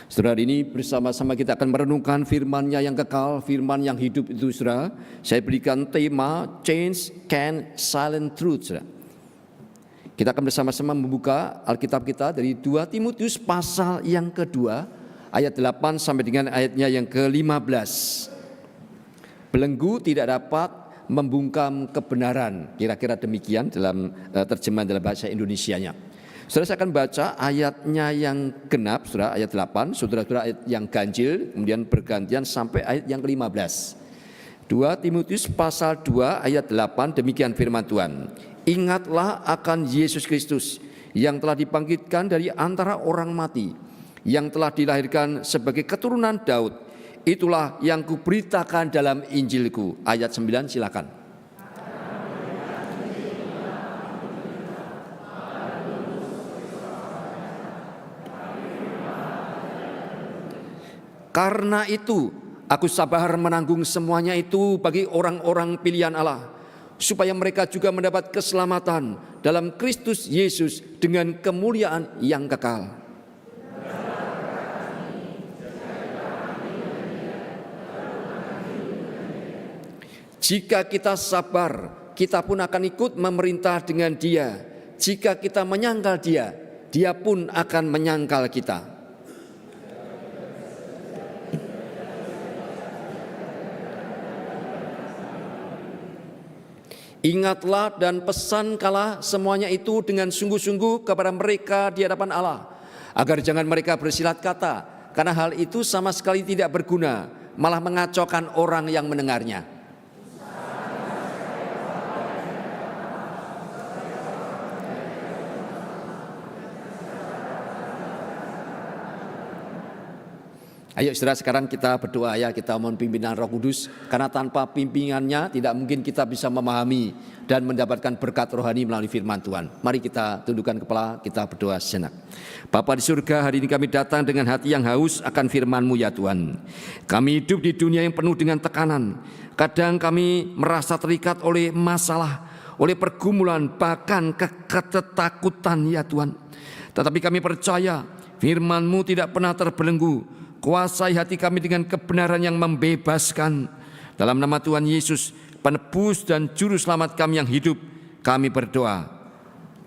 Saudara, hari ini bersama-sama kita akan merenungkan firman-Nya yang kekal, firman yang hidup itu, saudara. Saya berikan tema Change Can Silent Truth, saudara. Kita akan bersama-sama membuka Alkitab kita dari 2 Timotius pasal yang kedua, ayat 8 sampai dengan ayatnya yang ke-15. Belenggu tidak dapat membungkam kebenaran, kira-kira demikian dalam terjemahan dalam bahasa Indonesianya. Saudara, saya akan baca ayatnya yang genap, saudara, ayat 8, saudara-saudara ayat yang ganjil, kemudian bergantian sampai ayat yang ke-15. 2 Timotius pasal 2 ayat 8, demikian firman Tuhan. Ingatlah akan Yesus Kristus yang telah dibangkitkan dari antara orang mati, yang telah dilahirkan sebagai keturunan Daud. Itulah yang kuberitakan dalam Injilku. Ayat 9, silakan. Karena itu aku sabar menanggung semuanya itu bagi orang-orang pilihan Allah, supaya mereka juga mendapat keselamatan dalam Kristus Yesus dengan kemuliaan yang kekal. Jika kita sabar, kita pun akan ikut memerintah dengan Dia. Jika kita menyangkal Dia, Dia pun akan menyangkal kita. Ingatlah dan pesankanlah semuanya itu dengan sungguh-sungguh kepada mereka di hadapan Allah, agar jangan mereka bersilat kata, karena hal itu sama sekali tidak berguna, malah mengacaukan orang yang mendengarnya. Ayo saudara, sekarang kita berdoa ya, kita mohon pimpinan Roh Kudus, karena tanpa pimpinannya tidak mungkin kita bisa memahami dan mendapatkan berkat rohani melalui firman Tuhan. Mari kita tundukkan kepala, kita berdoa sejenak. Bapa di surga, hari ini kami datang dengan hati yang haus akan firman-Mu ya Tuhan. Kami hidup di dunia yang penuh dengan tekanan. Kadang kami merasa terikat oleh masalah, oleh pergumulan, bahkan ketakutan ya Tuhan. Tetapi kami percaya firman-Mu tidak pernah terbelenggu. Kuasai hati kami dengan kebenaran yang membebaskan. Dalam nama Tuhan Yesus, penebus dan juru selamat kami yang hidup, kami berdoa.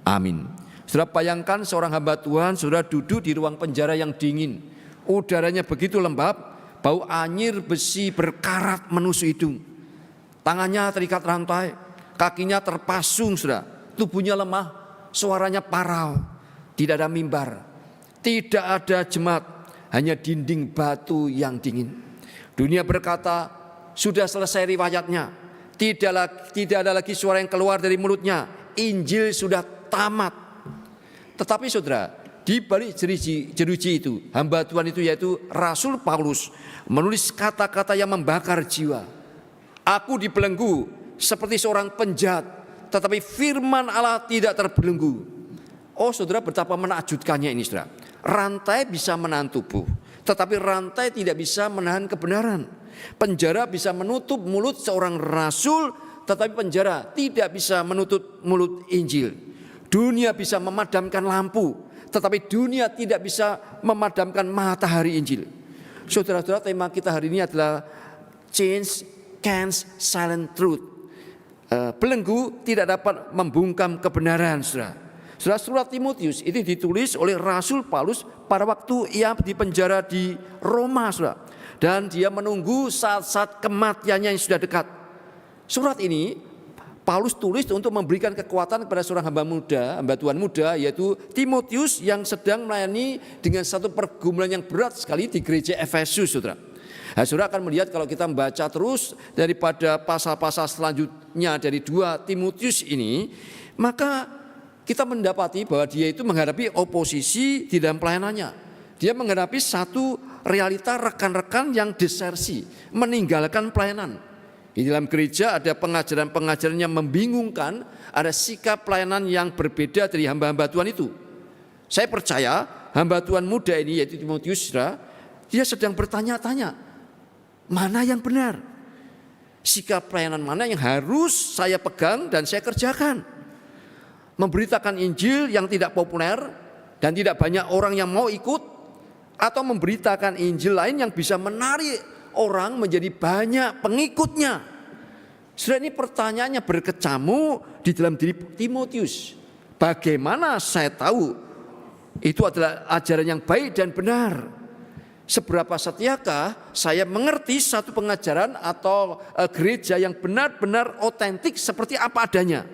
Amin. Saudara, bayangkan seorang hamba Tuhan, saudara duduk di ruang penjara yang dingin. Udaranya begitu lembab, bau anyir besi berkarat menusuk hidung. Tangannya terikat rantai, kakinya terpasung, saudara. Tubuhnya lemah, suaranya parau. Tidak ada mimbar, tidak ada jemaat, hanya dinding batu yang dingin. Dunia berkata, sudah selesai riwayatnya. Tidak ada lagi suara yang keluar dari mulutnya. Injil sudah tamat. Tetapi saudara, di balik jeruji itu, hamba Tuhan itu yaitu Rasul Paulus menulis kata-kata yang membakar jiwa. Aku dibelenggu seperti seorang penjahat, tetapi firman Allah tidak terbelenggu. Oh saudara, betapa menakjubkannya ini saudara. Rantai bisa menahan tubuh, tetapi rantai tidak bisa menahan kebenaran. Penjara bisa menutup mulut seorang rasul, tetapi penjara tidak bisa menutup mulut Injil. Dunia bisa memadamkan lampu, tetapi dunia tidak bisa memadamkan matahari Injil. Saudara-saudara, tema kita hari ini adalah Change Can Silent Truth. Belenggu tidak dapat membungkam kebenaran, saudara. Surat Timotius itu ditulis oleh Rasul Paulus pada waktu ia dipenjara di Roma, saudara. Dan dia menunggu saat-saat kematiannya yang sudah dekat. Surat ini Paulus tulis untuk memberikan kekuatan kepada seorang hamba Tuhan muda, yaitu Timotius yang sedang melayani dengan satu pergumulan yang berat sekali di gereja Efesus, saudara. Nah, saudara akan melihat kalau kita membaca terus daripada pasal-pasal selanjutnya dari 2 Timotius ini, maka kita mendapati bahwa dia itu menghadapi oposisi di dalam pelayanannya. Dia menghadapi satu realita rekan-rekan yang desersi, meninggalkan pelayanan. Di dalam gereja ada pengajaran-pengajaran yang membingungkan, ada sikap pelayanan yang berbeda dari hamba-hamba Tuhan itu. Saya percaya hamba Tuhan muda ini yaitu Timotius, dia sedang bertanya-tanya, mana yang benar? Sikap pelayanan mana yang harus saya pegang dan saya kerjakan? Memberitakan Injil yang tidak populer dan tidak banyak orang yang mau ikut, atau memberitakan Injil lain yang bisa menarik orang menjadi banyak pengikutnya. Saudara, ini pertanyaannya berkecamuk di dalam diri Timotius. Bagaimana saya tahu itu adalah ajaran yang baik dan benar? Seberapa setiakah saya mengerti satu pengajaran atau gereja yang benar-benar otentik seperti apa adanya?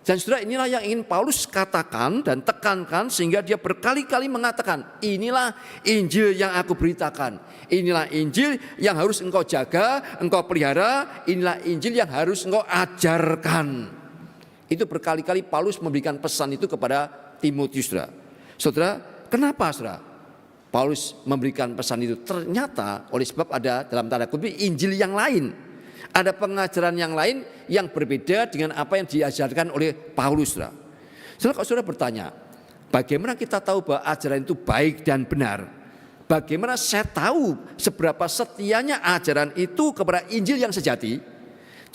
Dan saudara, inilah yang ingin Paulus katakan dan tekankan, sehingga dia berkali-kali mengatakan, inilah Injil yang aku beritakan, inilah Injil yang harus engkau jaga, engkau pelihara, inilah Injil yang harus engkau ajarkan. Itu berkali-kali Paulus memberikan pesan itu kepada Timotius. Saudara, kenapa saudara Paulus memberikan pesan itu? Ternyata oleh sebab ada dalam tanda kutip Injil yang lain. Ada pengajaran yang lain yang berbeda dengan apa yang diajarkan oleh Paulus. Saudara, kalau saudara bertanya, bagaimana kita tahu bahwa ajaran itu baik dan benar? Bagaimana saya tahu seberapa setianya ajaran itu kepada Injil yang sejati?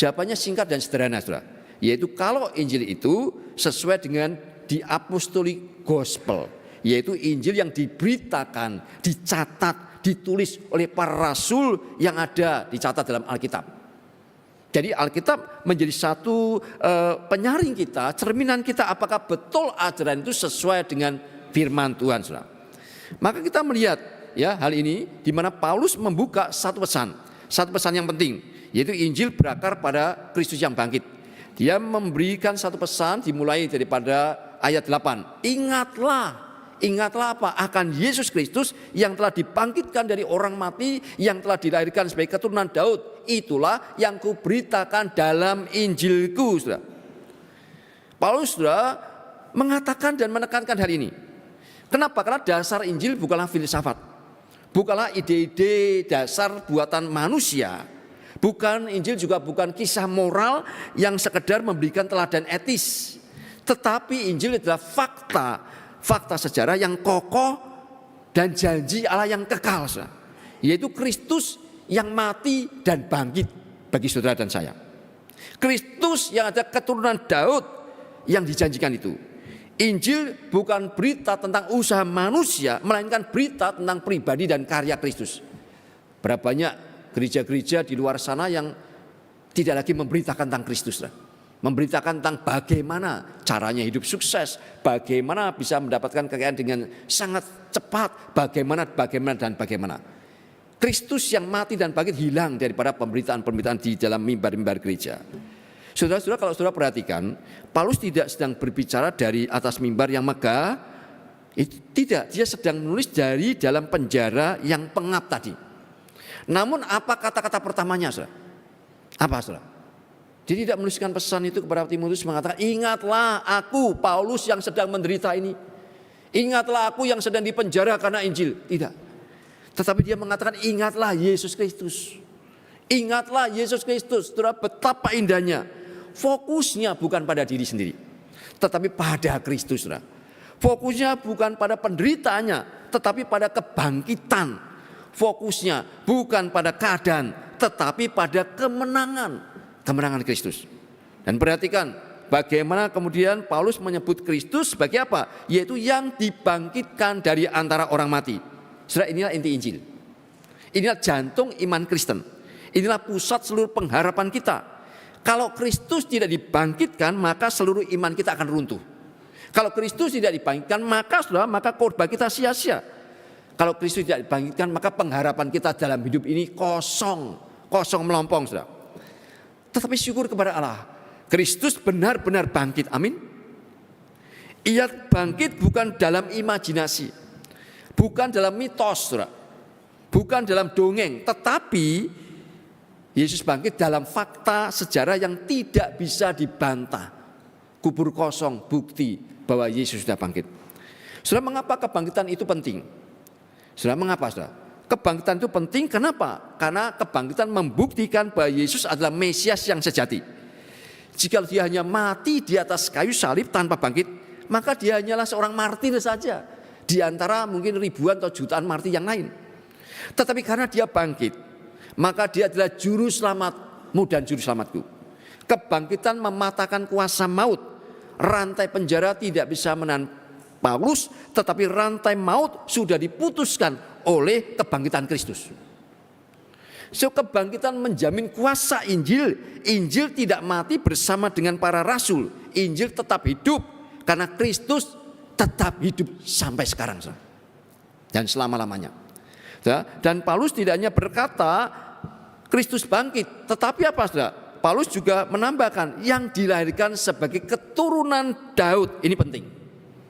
Jawabannya singkat dan sederhana, saudara. Yaitu kalau Injil itu sesuai dengan the apostolic gospel, yaitu Injil yang diberitakan, dicatat, ditulis oleh para rasul yang ada dicatat dalam Alkitab. Jadi Alkitab menjadi satu penyaring kita, cerminan kita apakah betul ajaran itu sesuai dengan firman Tuhan, saudara. Maka kita melihat ya hal ini di mana Paulus membuka satu pesan yang penting, yaitu Injil berakar pada Kristus yang bangkit. Dia memberikan satu pesan dimulai daripada ayat 8. Ingatlah apa? Akan Yesus Kristus yang telah dibangkitkan dari orang mati, yang telah dilahirkan sebagai keturunan Daud. Itulah yang kuberitakan dalam Injilku. Saudara. Paulus mengatakan dan menekankan hal ini. Kenapa? Karena dasar Injil bukanlah filsafat, bukanlah ide-ide dasar buatan manusia. Bukan Injil juga bukan kisah moral yang sekedar memberikan teladan etis. Tetapi Injil adalah fakta sejarah yang kokoh dan janji Allah yang kekal, yaitu Kristus yang mati dan bangkit bagi saudara dan saya. Kristus yang ada keturunan Daud yang dijanjikan itu. Injil bukan berita tentang usaha manusia, melainkan berita tentang pribadi dan karya Kristus. Berapa banyak gereja-gereja di luar sana yang tidak lagi memberitakan tentang Kristus, memberitakan tentang bagaimana caranya hidup sukses, bagaimana bisa mendapatkan kekayaan dengan sangat cepat, bagaimana. Kristus yang mati dan bangkit hilang daripada pemberitaan-pemberitaan di dalam mimbar-mimbar gereja. Saudara-saudara, kalau saudara perhatikan, Paulus tidak sedang berbicara dari atas mimbar yang megah, tidak, dia sedang menulis dari dalam penjara yang pengap tadi. Namun apa kata-kata pertamanya, saudara? Apa, saudara? Dia tidak menuliskan pesan itu kepada Timotius mengatakan, ingatlah aku Paulus yang sedang menderita ini. Ingatlah aku yang sedang dipenjara karena Injil. Tidak. Tetapi dia mengatakan, ingatlah Yesus Kristus. Ingatlah Yesus Kristus. Saudara, betapa indahnya. Fokusnya bukan pada diri sendiri, tetapi pada Kristus. Saudara. Fokusnya bukan pada penderitaannya, tetapi pada kebangkitan. Fokusnya bukan pada keadaan, tetapi pada kemenangan Kristus. Dan perhatikan bagaimana kemudian Paulus menyebut Kristus sebagai apa? Yaitu yang dibangkitkan dari antara orang mati. Saudara, inilah inti Injil. Inilah jantung iman Kristen. Inilah pusat seluruh pengharapan kita. Kalau Kristus tidak dibangkitkan, maka seluruh iman kita akan runtuh. Kalau Kristus tidak dibangkitkan, maka korban kita sia-sia. Kalau Kristus tidak dibangkitkan, maka pengharapan kita dalam hidup ini kosong melompong, saudara. Tetapi syukur kepada Allah, Kristus benar-benar bangkit, amin. Ia bangkit bukan dalam imajinasi, bukan dalam mitos, saudara, bukan dalam dongeng, tetapi Yesus bangkit dalam fakta sejarah yang tidak bisa dibantah. Kubur kosong, bukti bahwa Yesus sudah bangkit. Saudara, mengapa kebangkitan itu penting? Saudara, mengapa, saudara? Kebangkitan itu penting, kenapa? Karena kebangkitan membuktikan bahwa Yesus adalah Mesias yang sejati. Jika dia hanya mati di atas kayu salib tanpa bangkit, maka dia hanyalah seorang martir saja di antara mungkin ribuan atau jutaan martir yang lain. Tetapi karena dia bangkit, maka dia adalah juru selamatmu dan juru selamatku. Kebangkitan mematahkan kuasa maut. Rantai penjara tidak bisa menahan Paulus, tetapi rantai maut sudah diputuskan oleh kebangkitan Kristus. So, kebangkitan menjamin kuasa Injil. Injil tidak mati bersama dengan para rasul. Injil tetap hidup karena Kristus tetap hidup sampai sekarang dan selama-lamanya. Dan Paulus tidak hanya berkata Kristus bangkit, tetapi apa saudara? Paulus juga menambahkan yang dilahirkan sebagai keturunan Daud. Ini penting.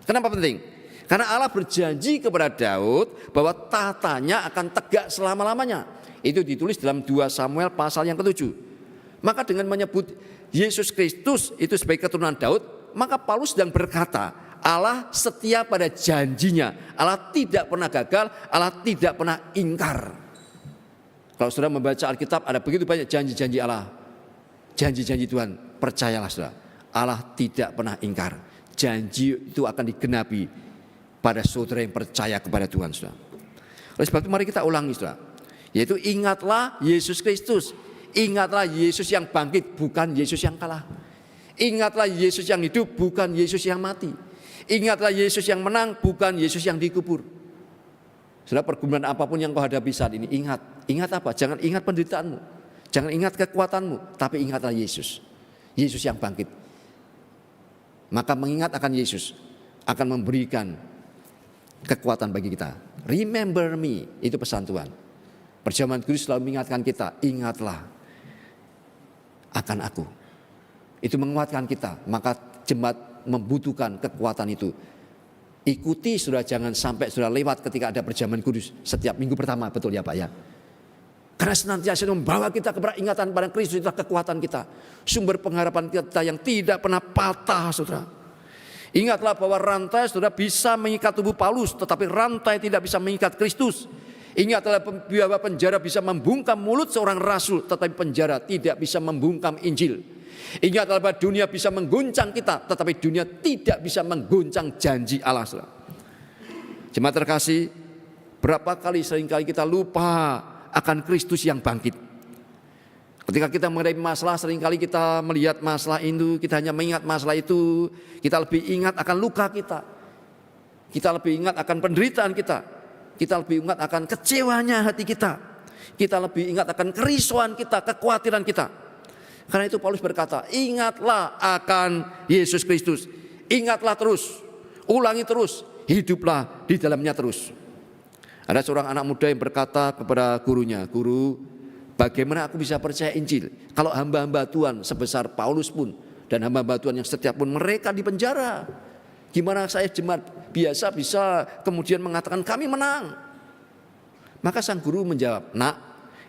Kenapa penting? Karena Allah berjanji kepada Daud bahwa tahtanya akan tegak selama-lamanya. Itu ditulis dalam 2 Samuel pasal yang ke-7. Maka dengan menyebut Yesus Kristus itu sebagai keturunan Daud, maka Paulus sedang berkata Allah setia pada janjinya. Allah tidak pernah gagal, Allah tidak pernah ingkar. Kalau saudara membaca Alkitab ada begitu banyak janji-janji Allah. Janji-janji Tuhan, percayalah saudara, Allah tidak pernah ingkar. Janji itu akan digenapi pada saudara yang percaya kepada Tuhan saudara. Oleh sebab itu mari kita ulangi saudara. Yaitu ingatlah Yesus Kristus. Ingatlah Yesus yang bangkit, bukan Yesus yang kalah. Ingatlah Yesus yang hidup, bukan Yesus yang mati. Ingatlah Yesus yang menang, bukan Yesus yang dikubur. Saudara, pergumulan apapun yang kau hadapi saat ini, ingat. Ingat apa? Jangan ingat penderitaanmu, jangan ingat kekuatanmu, tapi ingatlah Yesus. Yesus yang bangkit. Maka mengingat akan Yesus akan memberikan kekuatan bagi kita. Remember me, itu pesan Tuhan. Perjamuan kudus selalu mengingatkan kita, ingatlah akan aku. Itu menguatkan kita, maka jemaat membutuhkan kekuatan itu. Ikuti saudara, jangan sampai saudara lewat ketika ada perjamuan kudus setiap minggu pertama, betul ya Pak ya? Karena senantiasa membawa kita kepada ingatan pada Kristus, itulah kekuatan kita. Sumber pengharapan kita yang tidak pernah patah saudara. Ingatlah bahwa rantai saudara bisa mengikat tubuh Paulus, tetapi rantai tidak bisa mengikat Kristus. Ingatlah bahwa penjara bisa membungkam mulut seorang rasul, tetapi penjara tidak bisa membungkam Injil. Ingatlah bahwa dunia bisa mengguncang kita, tetapi dunia tidak bisa mengguncang janji Allah. Jemaat terkasih, berapa kali seringkali kita lupa akan Kristus yang bangkit. Ketika kita menghadapi masalah, seringkali kita melihat masalah itu, kita hanya mengingat masalah itu. Kita lebih ingat akan luka kita. Kita lebih ingat akan penderitaan kita. Kita lebih ingat akan kecewanya hati kita. Kita lebih ingat akan kerisauan kita, kekhawatiran kita. Karena itu Paulus berkata, ingatlah akan Yesus Kristus. Ingatlah terus, ulangi terus, hiduplah di dalamnya terus. Ada seorang anak muda yang berkata kepada gurunya, guru, bagaimana aku bisa percaya Injil kalau hamba-hamba Tuhan sebesar Paulus pun dan hamba-hamba Tuhan yang setia pun mereka di penjara. Gimana saya jemaat biasa bisa kemudian mengatakan kami menang? Maka sang guru menjawab, nak,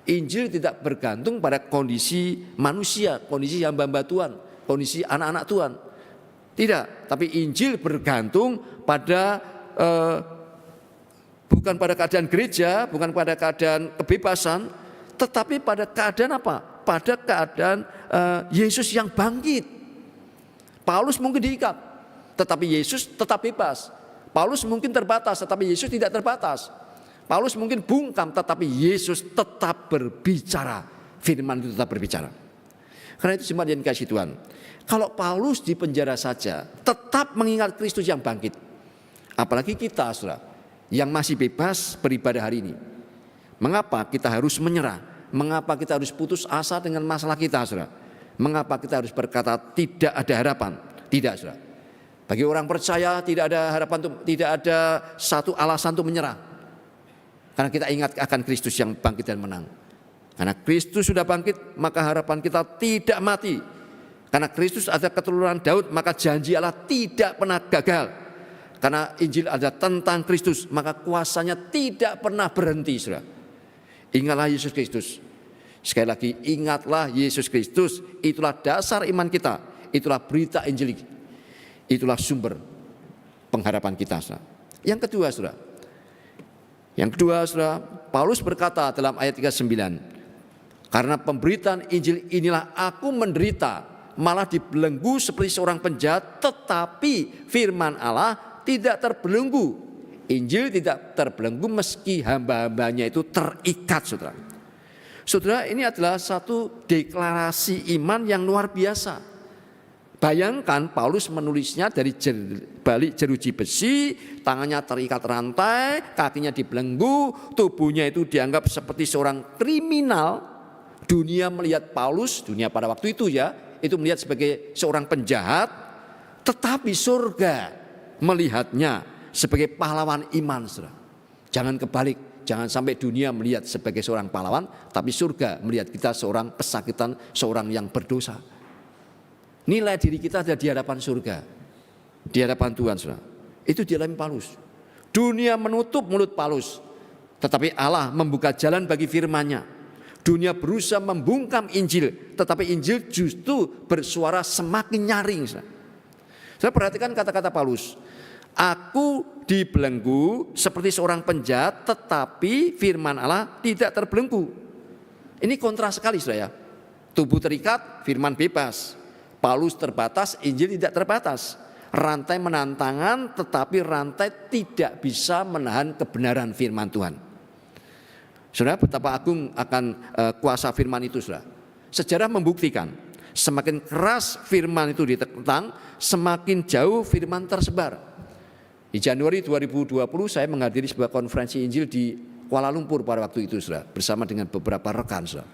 Injil tidak bergantung pada kondisi manusia, kondisi hamba-hamba Tuhan, kondisi anak-anak Tuhan. Tidak, tapi Injil bergantung pada bukan pada keadaan gereja, bukan pada keadaan kebebasan, tetapi pada keadaan apa? Pada keadaan Yesus yang bangkit. Paulus mungkin diikat, tetapi Yesus tetap bebas. Paulus mungkin terbatas, tetapi Yesus tidak terbatas. Paulus mungkin bungkam, tetapi Yesus tetap berbicara. Firman itu tetap berbicara. Karena itu jemaat yang dikasihi Tuhan, kalau Paulus di penjara saja tetap mengingat Kristus yang bangkit, apalagi kita saudara yang masih bebas beribadah hari ini. Mengapa kita harus menyerah? Mengapa kita harus putus asa dengan masalah kita saudara? Mengapa kita harus berkata tidak ada harapan? Tidak saudara. Bagi orang percaya tidak ada harapan, tidak ada satu alasan untuk menyerah. Karena kita ingat akan Kristus yang bangkit dan menang. Karena Kristus sudah bangkit, maka harapan kita tidak mati. Karena Kristus ada keturunan Daud, maka janji Allah tidak pernah gagal. Karena Injil ada tentang Kristus, maka kuasanya tidak pernah berhenti. Saudara. Ingatlah Yesus Kristus. Sekali lagi, ingatlah Yesus Kristus. Itulah dasar iman kita. Itulah berita Injil. Itulah sumber pengharapan kita. Saudara. Yang kedua, saudara. Paulus berkata dalam ayat 39, karena pemberitaan Injil inilah aku menderita, malah dibelenggu seperti seorang penjahat, tetapi firman Allah tidak terbelenggu. Injil tidak terbelenggu meski hamba-hambanya itu terikat, saudara. Saudara, ini adalah satu deklarasi iman yang luar biasa. Bayangkan Paulus menulisnya dari balik jeruji besi, tangannya terikat rantai, kakinya dibelenggu, tubuhnya itu dianggap seperti seorang kriminal. Dunia melihat Paulus, dunia pada waktu itu ya, itu melihat sebagai seorang penjahat, tetapi surga melihatnya sebagai pahlawan iman. Saudara. Jangan kebalik, jangan sampai dunia melihat sebagai seorang pahlawan, tapi surga melihat kita seorang pesakitan, seorang yang berdosa. Nilai diri kita ada di hadapan surga, di hadapan Tuhan, saudara. Itu dialami Paulus. Dunia menutup mulut Paulus, tetapi Allah membuka jalan bagi firman-Nya. Dunia berusaha membungkam Injil, tetapi Injil justru bersuara semakin nyaring. Saya perhatikan kata-kata Paulus. Aku dibelenggu seperti seorang penjahat, tetapi firman Allah tidak terbelenggu. Ini kontras sekali, saudara. Tubuh terikat, firman bebas. Paulus terbatas, Injil tidak terbatas. Rantai menahan tangan, tetapi rantai tidak bisa menahan kebenaran firman Tuhan. Saudara, betapa agung akan kuasa firman itu, saudara. Sejarah membuktikan, semakin keras firman itu ditentang, semakin jauh firman tersebar. Di Januari 2020 saya menghadiri sebuah konferensi Injil di Kuala Lumpur pada waktu itu, saudara, bersama dengan beberapa rekan, saudara.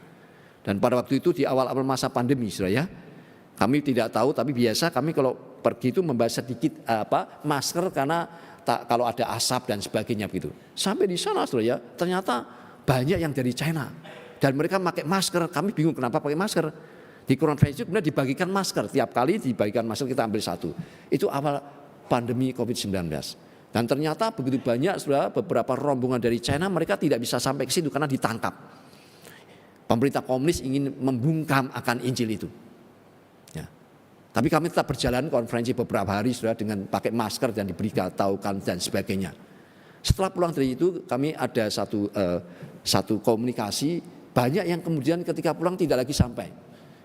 Dan pada waktu itu di awal-awal masa pandemi, saudara ya. Kami tidak tahu, tapi biasa kami kalau pergi itu membawa sedikit masker karena kalau ada asap dan sebagainya begitu. Sampai di sana, saudara ya, ternyata banyak yang dari China dan mereka pakai masker. Kami bingung kenapa pakai masker. Di konferensi kemudian dibagikan masker. Tiap kali dibagikan masker kita ambil satu. Itu awal pandemi COVID-19. Dan ternyata begitu banyak, saudara, beberapa rombongan dari China mereka tidak bisa sampai ke situ karena ditangkap. Pemerintah komunis ingin membungkam akan Injil itu. Tapi kami tetap berjalan konferensi beberapa hari, saudara, dengan pakai masker dan diberitahukan dan sebagainya. Setelah pulang dari itu kami ada satu komunikasi, banyak yang kemudian ketika pulang tidak lagi sampai.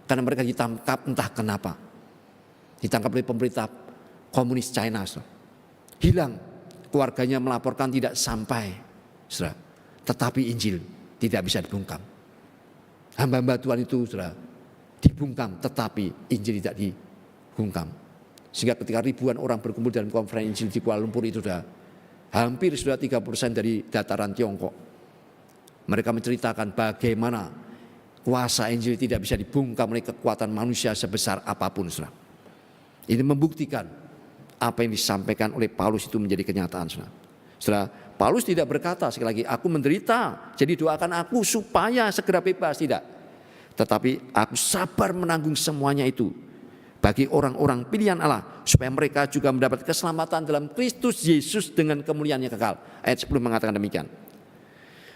Karena mereka ditangkap entah kenapa. Ditangkap oleh pemerintah komunis China, saudara. Hilang, keluarganya melaporkan tidak sampai, saudara. Tetapi Injil tidak bisa dibungkam. Hamba-hamba Tuhan itu, saudara, dibungkam, tetapi Injil tidak dibungkam. Sehingga ketika ribuan orang berkumpul dalam konferensi Injil di Kuala Lumpur itu sudah hampir 30% dari dataran Tiongkok. Mereka menceritakan bagaimana kuasa Injil tidak bisa dibungkam oleh kekuatan manusia sebesar apapun, saudara. Ini membuktikan apa yang disampaikan oleh Paulus itu menjadi kenyataan, saudara. Saudara, Paulus tidak berkata sekali lagi, aku menderita, jadi doakan aku supaya segera bebas, tidak. Tetapi aku sabar menanggung semuanya itu bagi orang-orang pilihan Allah, supaya mereka juga mendapat keselamatan dalam Kristus Yesus dengan kemuliaannya kekal. Ayat 10 mengatakan demikian.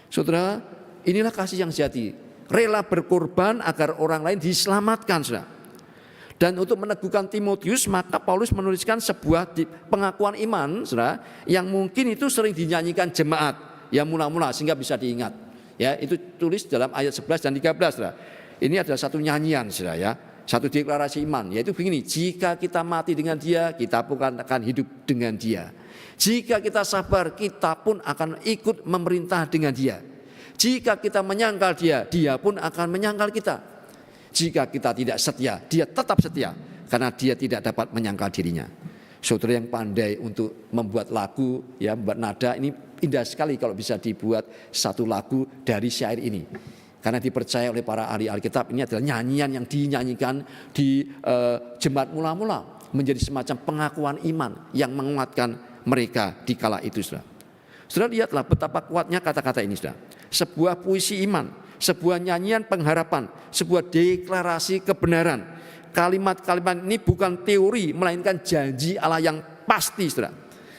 Saudara, inilah kasih yang sejati, rela berkorban agar orang lain diselamatkan, saudara. Dan untuk meneguhkan Timotius, maka Paulus menuliskan sebuah pengakuan iman, saudara, yang mungkin itu sering dinyanyikan jemaat yang mula-mula sehingga bisa diingat. Ya, itu tulis dalam ayat 11 dan 13, saudara. Ini adalah satu nyanyian, saudara ya. Satu deklarasi iman, yaitu begini, jika kita mati dengan dia, kita pun akan hidup dengan dia. Jika kita sabar, kita pun akan ikut memerintah dengan dia. Jika kita menyangkal dia, dia pun akan menyangkal kita. Jika kita tidak setia, dia tetap setia, karena dia tidak dapat menyangkal dirinya. Saudara yang pandai untuk membuat lagu, ya, membuat nada, ini indah sekali kalau bisa dibuat satu lagu dari syair ini. Karena dipercaya oleh para ahli Alkitab, ini adalah nyanyian yang dinyanyikan di jemaat mula-mula, menjadi semacam pengakuan iman yang menguatkan mereka di kala itu, saudara. Saudara, lihatlah betapa kuatnya kata-kata ini, saudara. Sebuah puisi iman, sebuah nyanyian pengharapan, sebuah deklarasi kebenaran. Kalimat-kalimat ini bukan teori, melainkan janji Allah yang pasti, saudara.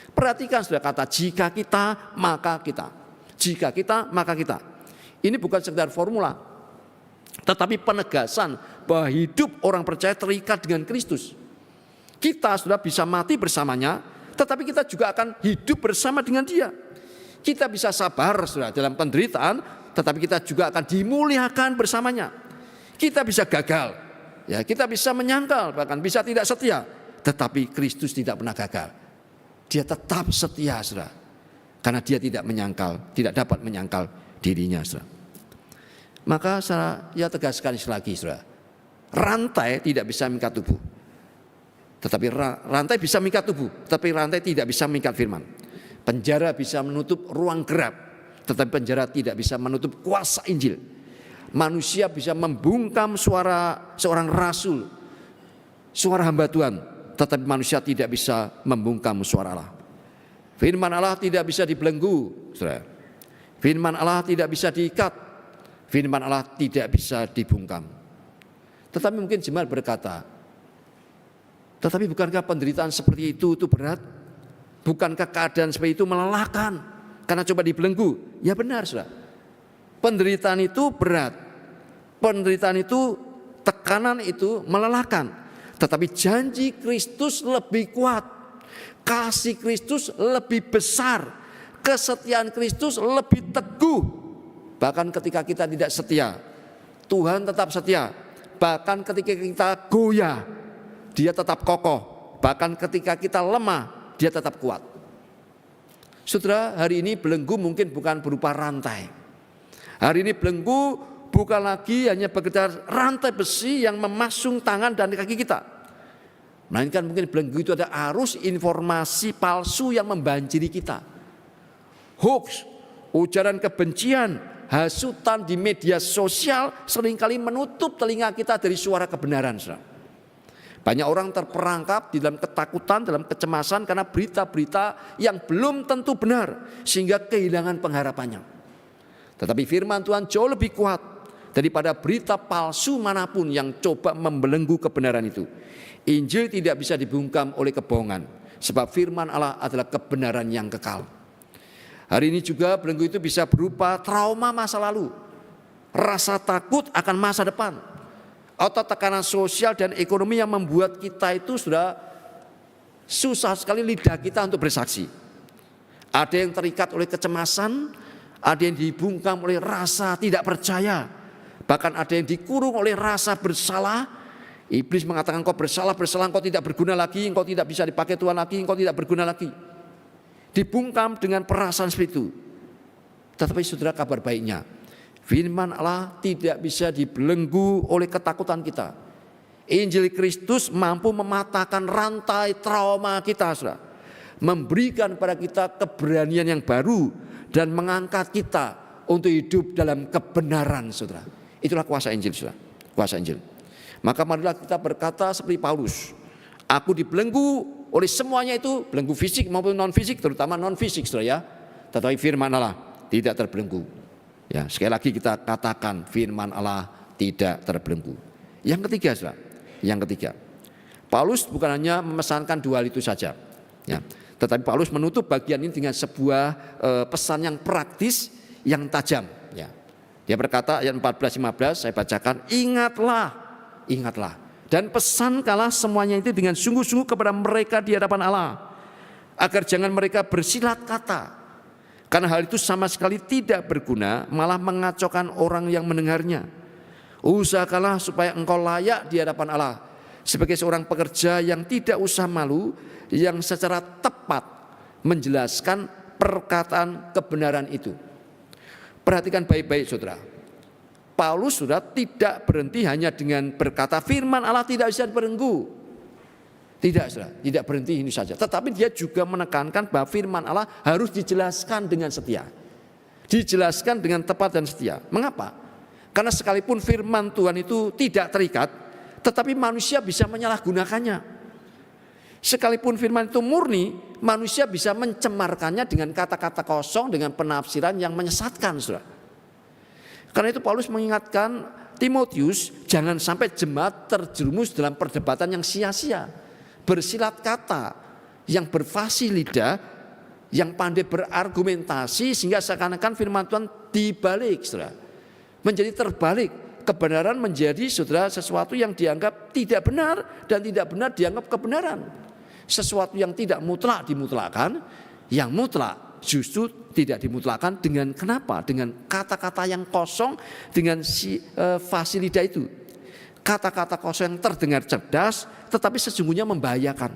Perhatikan, saudara, kata jika kita maka kita. Jika kita maka kita. Ini bukan sekedar formula, tetapi penegasan bahwa hidup orang percaya terikat dengan Kristus. Kita sudah bisa mati bersamanya, tetapi kita juga akan hidup bersama dengan dia. Kita bisa sabar, saudara, dalam penderitaan, tetapi kita juga akan dimuliakan bersamanya. Kita bisa gagal, ya, kita bisa menyangkal, bahkan bisa tidak setia, tetapi Kristus tidak pernah gagal. Dia tetap setia, saudara, karena dia tidak menyangkal, tidak dapat menyangkal dirinya, saudara. Maka saya tegaskan sekali lagi, saudara, rantai tidak bisa mengikat tubuh. Tetapi rantai bisa mengikat tubuh, tetapi rantai tidak bisa mengikat firman. Penjara bisa menutup ruang gerak, tetapi penjara tidak bisa menutup kuasa Injil. Manusia bisa membungkam suara seorang rasul, suara hamba Tuhan, tetapi manusia tidak bisa membungkam suara Allah. Firman Allah tidak bisa dibelenggu, saudara. Firman Allah tidak bisa diikat, firman Allah tidak bisa dibungkam. Tetapi mungkin jemaat berkata, tetapi bukankah penderitaan seperti itu berat? Bukankah keadaan seperti itu melelahkan? Karena coba dibelenggu. Ya benar, saudara. Penderitaan itu berat. Penderitaan itu, tekanan itu melelahkan. Tetapi janji Kristus lebih kuat. Kasih Kristus lebih besar. Kesetiaan Kristus lebih teguh. Bahkan ketika kita tidak setia, Tuhan tetap setia. Bahkan ketika kita goyah, Dia tetap kokoh. Bahkan ketika kita lemah, Dia tetap kuat. Saudara, hari ini belenggu mungkin bukan berupa rantai. Hari ini belenggu bukan lagi hanya bekedar rantai besi yang memasung tangan dan kaki kita. Melainkan mungkin belenggu itu ada arus informasi palsu yang membanjiri kita. Hoax, ujaran kebencian, hasutan di media sosial seringkali menutup telinga kita dari suara kebenaran, saudara. Banyak orang terperangkap di dalam ketakutan, dalam kecemasan karena berita-berita yang belum tentu benar sehingga kehilangan pengharapannya. Tetapi firman Tuhan jauh lebih kuat daripada berita palsu manapun yang coba membelenggu kebenaran itu. Injil tidak bisa dibungkam oleh kebohongan, sebab firman Allah adalah kebenaran yang kekal. Hari ini juga belenggu itu bisa berupa trauma masa lalu, rasa takut akan masa depan, atau tekanan sosial dan ekonomi yang membuat kita itu sudah susah sekali lidah kita untuk bersaksi. Ada yang terikat oleh kecemasan, ada yang dibungkam oleh rasa tidak percaya, bahkan ada yang dikurung oleh rasa bersalah. Iblis mengatakan engkau bersalah, engkau tidak berguna lagi, engkau tidak bisa dipakai Tuhan lagi, engkau tidak berguna lagi. Dibungkam dengan perasaan seperti itu. Tetapi saudara, kabar baiknya, firman Allah tidak bisa dibelenggu oleh ketakutan kita. Injil Kristus mampu mematahkan rantai trauma kita, saudara. Memberikan pada kita keberanian yang baru dan mengangkat kita untuk hidup dalam kebenaran, saudara. Itulah kuasa Injil, saudara. Kuasa Injil. Maka marilah kita berkata seperti Paulus, aku dibelenggu oleh semuanya itu, belenggu fisik maupun non fisik, terutama non fisik, saudara ya. Tetapi firman Allah tidak terbelenggu. Ya, sekali lagi kita katakan firman Allah tidak terbelenggu. Yang ketiga, saudara, yang ketiga, Paulus bukan hanya memesankan dua hal itu saja, ya, tetapi Paulus menutup bagian ini dengan sebuah pesan yang praktis, yang tajam. Ya. Dia berkata ayat 14-15, saya bacakan, ingatlah, dan pesankanlah semuanya itu dengan sungguh-sungguh kepada mereka di hadapan Allah, agar jangan mereka bersilat kata, karena hal itu sama sekali tidak berguna, malah mengacaukan orang yang mendengarnya. Usahakanlah supaya engkau layak di hadapan Allah sebagai seorang pekerja yang tidak usah malu, yang secara tepat menjelaskan perkataan kebenaran itu. Perhatikan baik-baik, saudara. Paulus sudah tidak berhenti hanya dengan berkata firman Allah tidak bisa dibelenggu. Tidak, saudara, tidak berhenti ini saja. Tetapi dia juga menekankan bahwa firman Allah harus dijelaskan dengan setia. Dijelaskan dengan tepat dan setia. Mengapa? Karena sekalipun firman Tuhan itu tidak terikat, tetapi manusia bisa menyalahgunakannya. Sekalipun firman itu murni, manusia bisa mencemarkannya dengan kata-kata kosong, dengan penafsiran yang menyesatkan, saudara. Karena itu Paulus mengingatkan Timotius jangan sampai jemaat terjerumus dalam perdebatan yang sia-sia, bersilat kata, yang berfasih lidah, yang pandai berargumentasi sehingga seakan-akan firman Tuhan dibalik, saudara. Menjadi terbalik, kebenaran menjadi, saudara, sesuatu yang dianggap tidak benar dan tidak benar dianggap kebenaran. Sesuatu yang tidak mutlak dimutlakkan, yang mutlak justru tidak dimutlakkan. Dengan kenapa? Dengan kata-kata yang kosong, dengan fasih lidah itu. Kata-kata kosong yang terdengar cerdas tetapi sesungguhnya membahayakan.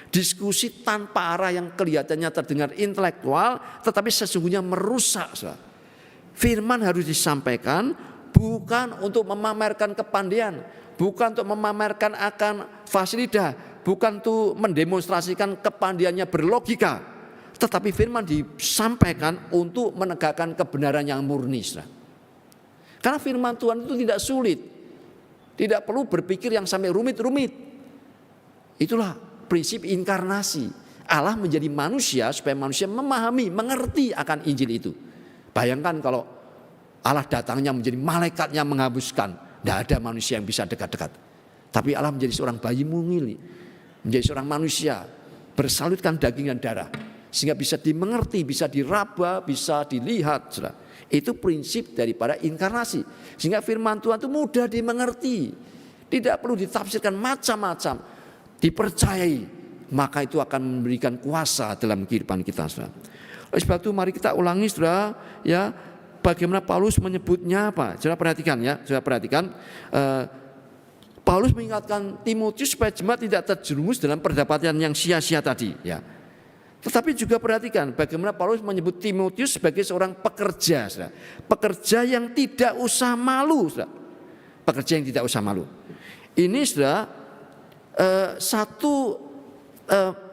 Diskusi tanpa arah yang kelihatannya terdengar intelektual tetapi sesungguhnya merusak. Firman harus disampaikan bukan untuk memamerkan kepandaian, bukan untuk memamerkan akan fasih lidah, bukan tuh mendemonstrasikan kepandaiannya berlogika, tetapi firman disampaikan untuk menegakkan kebenaran yang murni. Karena firman Tuhan itu tidak sulit, tidak perlu berpikir yang sampai rumit-rumit. Itulah prinsip inkarnasi. Allah menjadi manusia supaya manusia memahami, mengerti akan Injil itu. Bayangkan kalau Allah datangnya menjadi malaikatnya menghembuskan, tidak ada manusia yang bisa dekat-dekat. Tapi Allah menjadi seorang bayi mungil, menjadi seorang manusia, bersalutkan daging dan darah, sehingga bisa dimengerti, bisa diraba, bisa dilihat. Itu prinsip daripada inkarnasi. Sehingga firman Tuhan itu mudah dimengerti, tidak perlu ditafsirkan macam-macam, dipercayai, maka itu akan memberikan kuasa dalam kehidupan kita. Oleh sebab itu mari kita ulangi, saudara, ya, bagaimana Paulus menyebutnya apa? Saudara perhatikan ya, saudara perhatikan. Paulus mengingatkan Timotius supaya jemaat tidak terjerumus dalam perdebatan yang sia-sia tadi, ya. Tetapi juga perhatikan bagaimana Paulus menyebut Timotius sebagai seorang pekerja, saudara. Pekerja yang tidak usah malu, saudara. Pekerja yang tidak usah malu. Ini, saudara, satu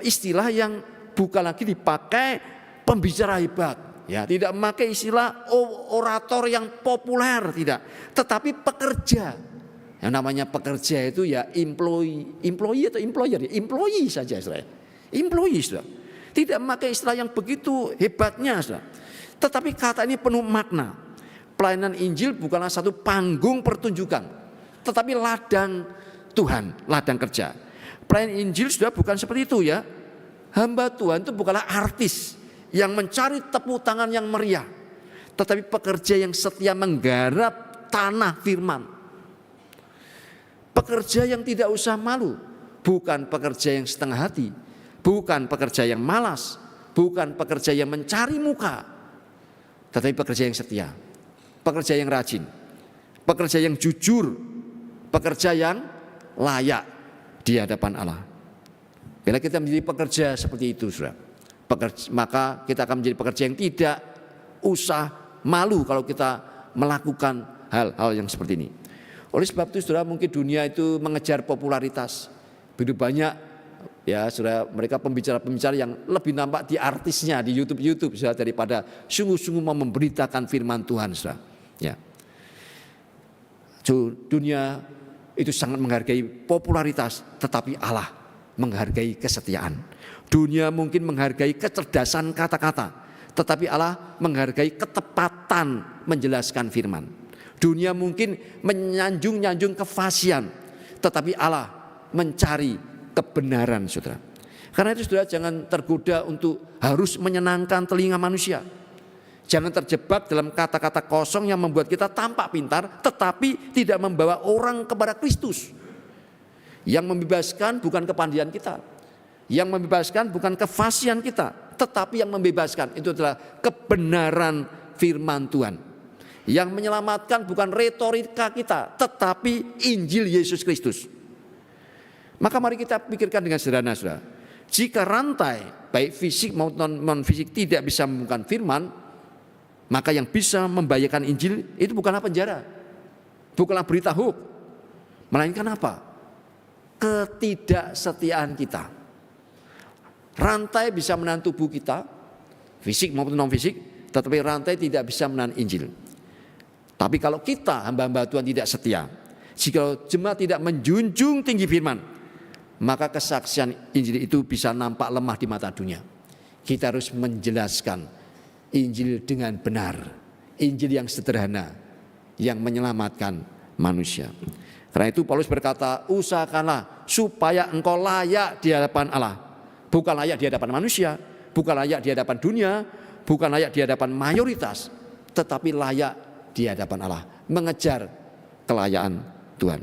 istilah yang bukan lagi dipakai pembicara hebat, ya, tidak memakai istilah orator yang populer, tidak, tetapi pekerja. Yang namanya pekerja itu ya employee atau employer, employee saja, saudara. Employee, saudara. Tidak memakai istilah yang begitu hebatnya, saudara. Tetapi kata ini penuh makna. Pelayanan Injil bukanlah satu panggung pertunjukan, tetapi ladang Tuhan, ladang kerja. Pelayanan Injil sudah bukan seperti itu, ya. Hamba Tuhan itu bukanlah artis yang mencari tepuk tangan yang meriah, tetapi pekerja yang setia menggarap tanah firman. Pekerja yang tidak usah malu, bukan pekerja yang setengah hati, bukan pekerja yang malas, bukan pekerja yang mencari muka, tetapi pekerja yang setia, pekerja yang rajin, pekerja yang jujur, pekerja yang layak di hadapan Allah. Bila kita menjadi pekerja seperti itu, saudara, maka kita akan menjadi pekerja yang tidak usah malu kalau kita melakukan hal-hal yang seperti ini. Oleh sebab itu, saudara, mungkin dunia itu mengejar popularitas. Begitu banyak, ya, saudara, mereka pembicara-pembicara yang lebih nampak di artisnya di YouTube, saudara, daripada sungguh-sungguh mau memberitakan firman Tuhan, saudara. Ya. Dunia itu sangat menghargai popularitas, tetapi Allah menghargai kesetiaan. Dunia mungkin menghargai kecerdasan kata-kata, tetapi Allah menghargai ketepatan menjelaskan firman. Dunia mungkin menyanjung kefasihan, tetapi Allah mencari kebenaran, saudara. Karena itu, saudara, jangan tergoda untuk harus menyenangkan telinga manusia. Jangan terjebak dalam kata-kata kosong yang membuat kita tampak pintar, tetapi tidak membawa orang kepada Kristus. Yang membebaskan bukan kepandaian kita, yang membebaskan bukan kefasihan kita, tetapi yang membebaskan itu adalah kebenaran firman Tuhan. Yang menyelamatkan bukan retorika kita, tetapi Injil Yesus Kristus. Maka mari kita pikirkan dengan sederhana, saudara. Jika rantai baik fisik maupun non fisik tidak bisa membuka firman, maka yang bisa membahayakan Injil itu bukanlah penjara, bukanlah berita hoax, melainkan apa? Ketidaksetiaan kita. Rantai bisa menahan tubuh kita, fisik maupun non fisik, tetapi rantai tidak bisa menahan Injil. Tapi kalau kita hamba-hamba Tuhan tidak setia, jika jemaat tidak menjunjung tinggi firman, maka kesaksian Injil itu bisa nampak lemah di mata dunia. Kita harus menjelaskan Injil dengan benar, Injil yang sederhana, yang menyelamatkan manusia. Karena itu Paulus berkata, usahakanlah supaya engkau layak di hadapan Allah. Bukan layak di hadapan manusia, bukan layak di hadapan dunia, bukan layak di hadapan mayoritas, tetapi layak di hadapan Allah, mengejar kelayaan Tuhan.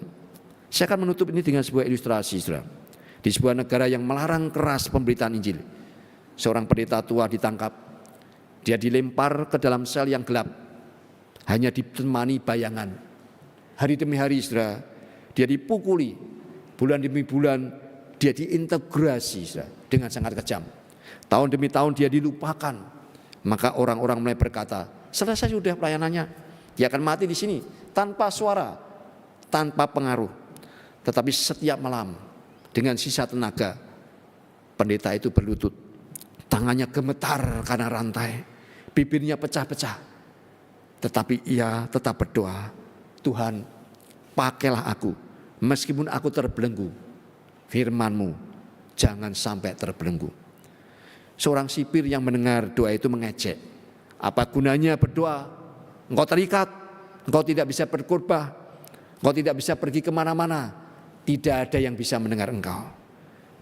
Saya akan menutup ini dengan sebuah ilustrasi, saudara. Di sebuah negara yang melarang keras pemberitaan Injil, seorang pendeta tua ditangkap. Dia dilempar ke dalam sel yang gelap, hanya ditemani bayangan. Hari demi hari, saudara, dia dipukuli, bulan demi bulan dia diintegrasi, saudara, dengan sangat kejam. Tahun demi tahun dia dilupakan. Maka orang-orang mulai berkata, selesai sudah pelayanannya, dia akan mati di sini tanpa suara, tanpa pengaruh. Tetapi setiap malam Dengan sisa tenaga, pendeta itu berlutut. Tangannya gemetar karena rantai, bibirnya pecah-pecah. Tetapi ia tetap berdoa, Tuhan, pakailah aku, meskipun aku terbelenggu. Firman-Mu jangan sampai terbelenggu. Seorang sipir yang mendengar doa itu mengejek. Apa gunanya berdoa? Engkau terikat, engkau tidak bisa berkhotbah, engkau tidak bisa pergi kemana-mana. Tidak ada yang bisa mendengar engkau.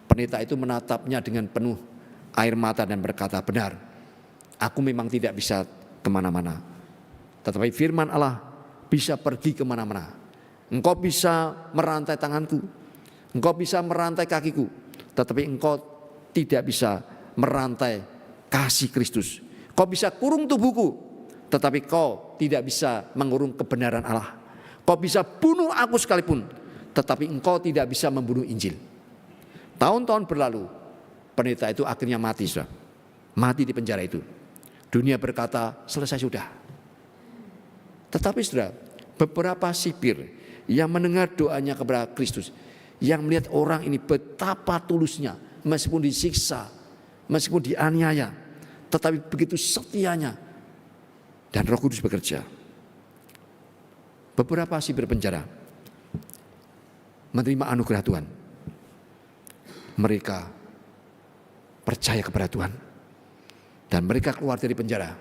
Pendeta itu menatapnya dengan penuh air mata dan berkata, benar, aku memang tidak bisa kemana-mana. Tetapi firman Allah bisa pergi kemana-mana. Engkau bisa merantai tanganku, engkau bisa merantai kakiku, tetapi engkau tidak bisa merantai kasih Kristus. Kau bisa kurung tubuhku, tetapi kau tidak bisa mengurung kebenaran Allah. Kau bisa bunuh aku sekalipun, tetapi engkau tidak bisa membunuh Injil. Tahun-tahun berlalu, pendeta itu akhirnya mati, saudara. Mati di penjara itu. Dunia berkata, selesai sudah. Tetapi saudara, beberapa sipir yang mendengar doanya kepada Kristus, yang melihat orang ini betapa tulusnya, meskipun disiksa, meskipun dianiaya, tetapi begitu setianya, dan Roh Kudus bekerja. Beberapa sipir penjara menerima anugerah Tuhan. Mereka percaya kepada Tuhan, dan mereka keluar dari penjara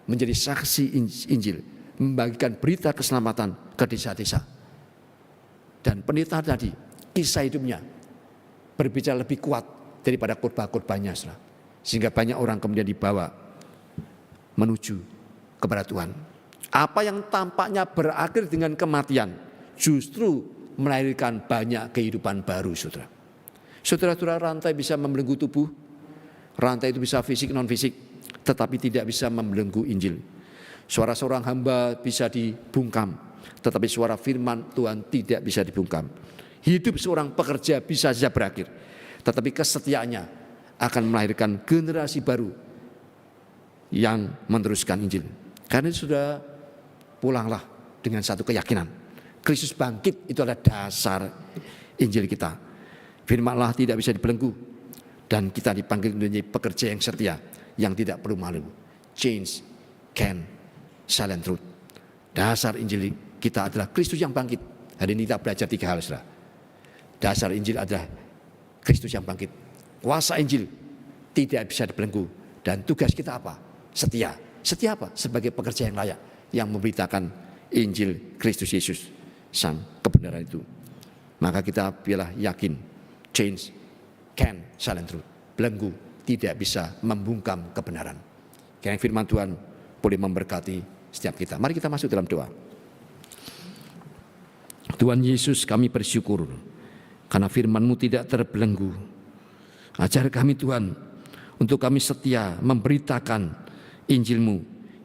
menjadi saksi Injil, membagikan berita keselamatan ke desa-desa. Dan pendeta tadi, kisah hidupnya berbicara lebih kuat daripada khotbah-khotbahnya, sehingga banyak orang kemudian dibawa menuju kepada Tuhan. Apa yang tampaknya berakhir dengan kematian justru melahirkan banyak kehidupan baru, saudara. Saudara-saudara, rantai bisa membelenggu tubuh, rantai itu bisa fisik non fisik, tetapi tidak bisa membelenggu Injil. Suara seorang hamba bisa dibungkam, tetapi suara firman Tuhan tidak bisa dibungkam. Hidup seorang pekerja bisa saja berakhir, tetapi kesetiaannya akan melahirkan generasi baru yang meneruskan Injil. Karena sudah pulanglah dengan satu keyakinan, Kristus bangkit itu adalah dasar Injil kita. Firman Allah tidak bisa dibelenggu, dan kita dipanggil menjadi pekerja yang setia, yang tidak perlu malu. Change can silent truth. Dasar Injil kita adalah Kristus yang bangkit. Hari ini kita belajar 3 hal, saudara. Dasar Injil adalah Kristus yang bangkit. Kuasa Injil tidak bisa dibelenggu, dan tugas kita apa? Setia. Setia apa? Sebagai pekerja yang layak, yang memberitakan Injil Kristus Yesus, sang kebenaran itu. Maka kita biarlah yakin, change can silent truth. Belenggu tidak bisa membungkam kebenaran. Kiranya firman Tuhan boleh memberkati setiap kita. Mari kita masuk dalam doa. Tuhan Yesus, kami bersyukur karena firman-Mu tidak terbelenggu. Ajar kami Tuhan, untuk kami setia memberitakan Injil-Mu,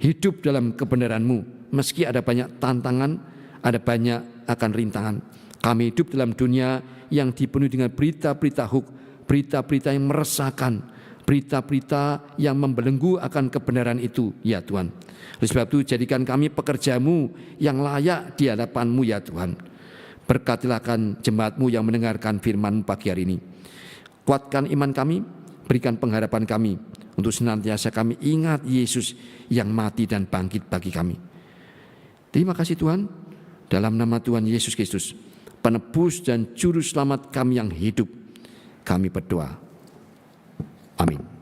hidup dalam kebenaran-Mu. Meski ada banyak tantangan, ada banyak akan rintangan. Kami hidup dalam dunia yang dipenuhi dengan berita-berita berita-berita yang meresahkan, berita-berita yang membelenggu akan kebenaran itu, ya Tuhan. Oleh sebab itu, jadikan kami pekerja-Mu yang layak di hadapan-Mu, ya Tuhan. Berkatilah kan jemaat-Mu yang mendengarkan firman pagi hari ini. Kuatkan iman kami, berikan pengharapan kami, untuk senantiasa kami ingat Yesus yang mati dan bangkit bagi kami. Terima kasih Tuhan, dalam nama Tuhan Yesus Kristus, penebus dan juru selamat kami yang hidup, kami berdoa. Amin.